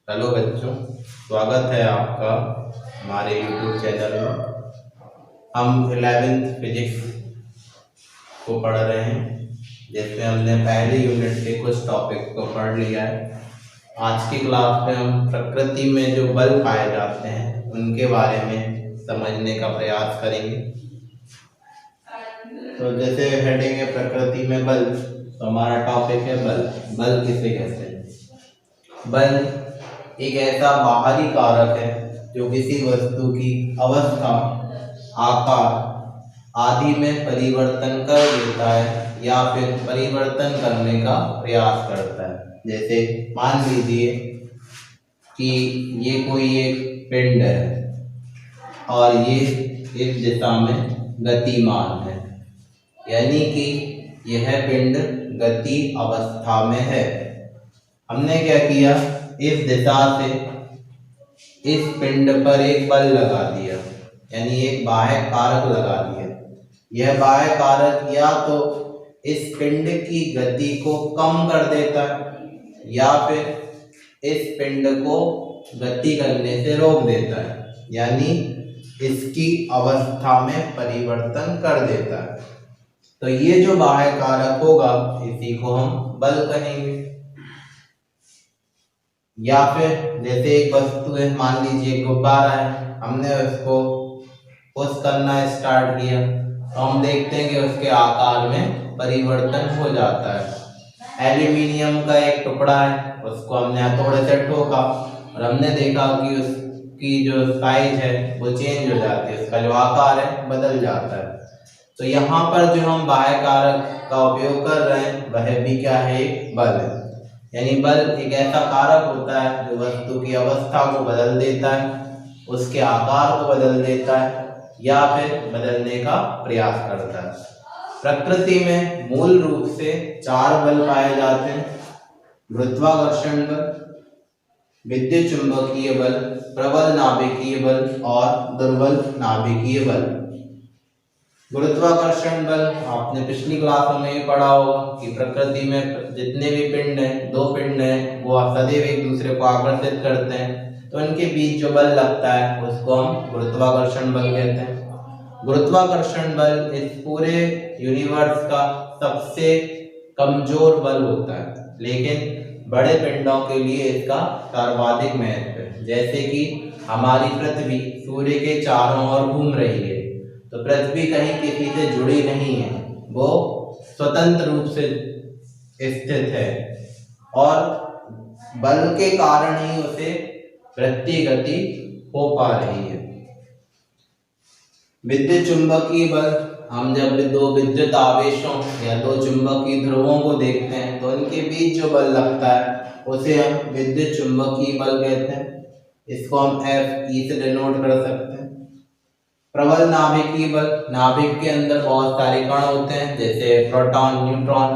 Hello बच्चों, स्वागत है आपका हमारे YouTube चैनल में। हम 11th फिजिक्स को पढ़ रहे हैं, जिसमें हमने पहले यूनिट के कुछ टॉपिक को पढ़ लिया है। आज की क्लास में हम प्रकृति में जो बल पाए जाते हैं उनके बारे में समझने का प्रयास करेंगे। तो जैसे हेडिंग है प्रकृति में बल, तो हमारा टॉपिक है बल। बल किसे कहते हैं? बल एक ऐसा बाहरी कारक है जो किसी वस्तु की अवस्था, आकार आदि में परिवर्तन कर देता है या फिर परिवर्तन करने का प्रयास करता है। जैसे मान लीजिए कि ये कोई एक पिंड है और ये इस दिशा में गतिमान है, यानी कि यह पिंड गति अवस्था में है। हमने क्या किया, इस दिशा से इस पिंड पर एक बल लगा दिया, यानी एक बाह्य कारक लगा दिया। यह बाह्य कारक या तो इस पिंड की गति को कम कर देता है या फिर इस पिंड को गति करने से रोक देता है, यानी इसकी अवस्था में परिवर्तन कर देता है। तो ये जो बाह्य कारक होगा इसी को हम बल कहेंगे। या फिर जैसे एक वस्तु है, मान लीजिए गुब्बारा है, हमने उसको पुश करना स्टार्ट किया तो हम देखते हैं कि उसके आकार में परिवर्तन हो जाता है। एल्यूमिनियम का एक टुकड़ा है, उसको हमने हथौड़े से ठोका और हमने देखा कि उसकी जो साइज है वो चेंज हो जाती है, उसका जो आकार है बदल जाता है। तो यहाँ पर जो हम बाह्य कारक का उपयोग कर रहे हैं वह भी क्या है, एक बल है। यानी बल एक ऐसा कारक होता है जो वस्तु की अवस्था को बदल देता है, उसके आकार को बदल देता है या फिर बदलने का प्रयास करता है। प्रकृति में मूल रूप से 4 बल पाए जाते हैं: गुरुत्वाकर्षण बल, विद्युत चुंबकीय बल, प्रबल नाभिकीय बल और दुर्बल नाभिकीय बल। गुरुत्वाकर्षण बल आपने पिछली क्लासों में पढ़ा होगा कि प्रकृति में जितने भी पिंड हैं, 2 पिंड हैं, वो सदैव एक दूसरे को आकर्षित करते हैं, तो इनके बीच जो बल लगता है उसको हम गुरुत्वाकर्षण बल कहते हैं। गुरुत्वाकर्षण बल इस पूरे यूनिवर्स का सबसे कमजोर बल होता है, लेकिन बड़े पिंडों के लिए इसका सर्वाधिक महत्व है। जैसे कि हमारी पृथ्वी सूर्य के चारों ओर घूम रही है, तो पृथ्वी कहीं किसी से जुड़ी नहीं है, वो स्वतंत्र रूप से स्थित है और बल के कारण ही उसे वृत्तीय गति हो पा रही है। विद्युत चुंबकीय बल, हम जब 2 विद्युत आवेशों या 2 चुंबकीय ध्रुवों को देखते हैं तो इनके बीच जो बल लगता है उसे हम विद्युत चुंबकीय बल कहते हैं। इसको हम Fe से डिनोट कर सकते हैं। प्रबल नाभिकीय बल, नाभिक के अंदर बहुत सारे कण होते हैं, जैसे प्रोटॉन, न्यूट्रॉन।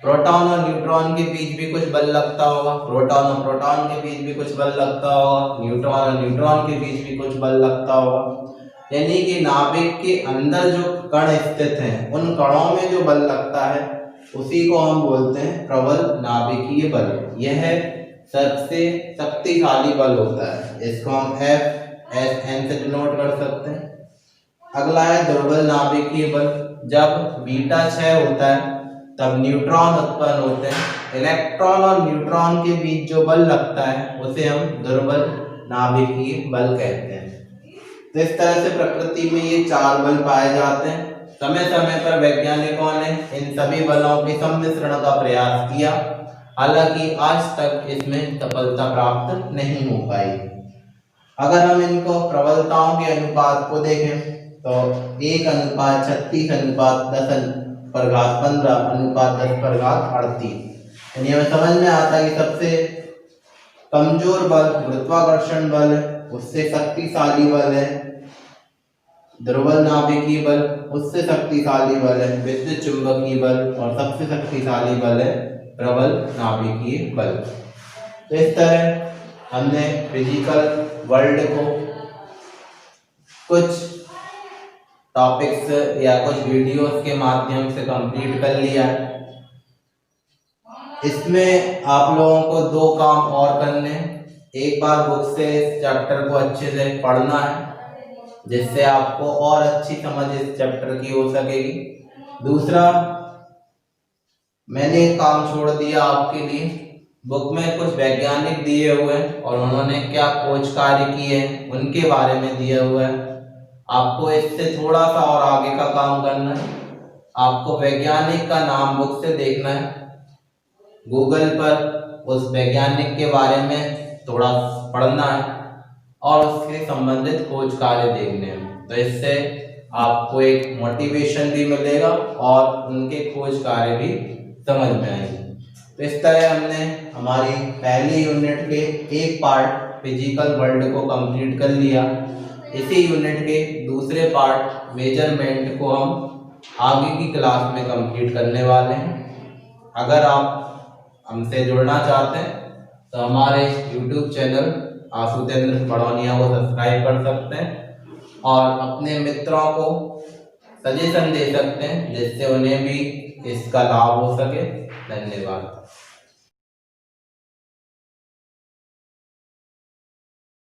प्रोटॉन और न्यूट्रॉन के बीच भी कुछ बल लगता होगा, प्रोटॉन और प्रोटॉन के बीच भी कुछ बल लगता होगा, न्यूट्रॉन और न्यूट्रॉन के बीच भी कुछ बल लगता होगा। यानी कि नाभिक के अंदर जो कण स्थित हैं उन कणों में जो बल लगता है उसी को हम बोलते हैं प्रबल नाभिकीय बल। यह सबसे शक्तिशाली बल होता है, इसको हम Fn से डिनोट कर सकते हैं। अगला है दुर्बल नाभिकीय बल। जब बीटा क्षय होता है तब न्यूट्रॉन उत्पन्न होते हैं, इलेक्ट्रॉन और न्यूट्रॉन के बीच जो बल लगता है उसे हम दुर्बल नाभिकीय बल कहते हैं। तो इस तरह से प्रकृति में ये 4 बल पाए जाते हैं। समय समय पर वैज्ञानिकों ने इन सभी बलों के सम्मिश्रण का प्रयास किया, हालांकि आज तक इसमें सफलता प्राप्त नहीं हो पाई। अगर हम इनको प्रबलताओं के अनुपात को देखें तो 1:36:10⁻15:10⁻38, यानी हमें समझ में आता है कि सबसे कमजोर बल गुरुत्वाकर्षण बल है, उससे शक्तिशाली बल है दुर्बल नाभिकीय बल, उससे शक्तिशाली बल है विद्युत चुंबकीय बल और सबसे शक्तिशाली बल है प्रबल नाभिकीय बल। तो इस तरह हमने फिजिकल वर्ल्ड को कुछ टॉपिक्स या कुछ वीडियोस के माध्यम से कंप्लीट कर लिया। इसमें आप लोगों को 2 काम और करने हैं। एक बार बुक से इस चैप्टर को अच्छे से पढ़ना है, जिससे आपको और अच्छी समझ इस चैप्टर की हो सकेगी। दूसरा, मैंने एक काम छोड़ दिया आपके लिए, बुक में कुछ वैज्ञानिक दिए हुए हैं और उन्होंने क्या खोज कार्य किए हैं उनके बारे में दिया हुआ है। आपको इससे थोड़ा सा और आगे का काम करना है। आपको वैज्ञानिक का नाम बुक से देखना है, गूगल पर उस वैज्ञानिक के बारे में थोड़ा पढ़ना है और उसके संबंधित खोज कार्य देखने हैं। तो इससे आपको एक मोटिवेशन भी मिलेगा और उनके खोज कार्य भी समझ में आएंगे। तो इस तरह हमने हमारी पहली यूनिट के एक पार्ट फिजिकल वर्ल्ड को कंप्लीट कर लिया। इसी यूनिट के दूसरे पार्ट मेजरमेंट को हम आगे की क्लास में कंप्लीट करने वाले हैं। अगर आप हमसे जुड़ना चाहते हैं तो हमारे यूट्यूब चैनल आशुतेंद्र पड़ौनिया को सब्सक्राइब कर सकते हैं और अपने मित्रों को सजेशन दे सकते हैं, जिससे उन्हें भी इसका लाभ हो सके। धन्यवाद।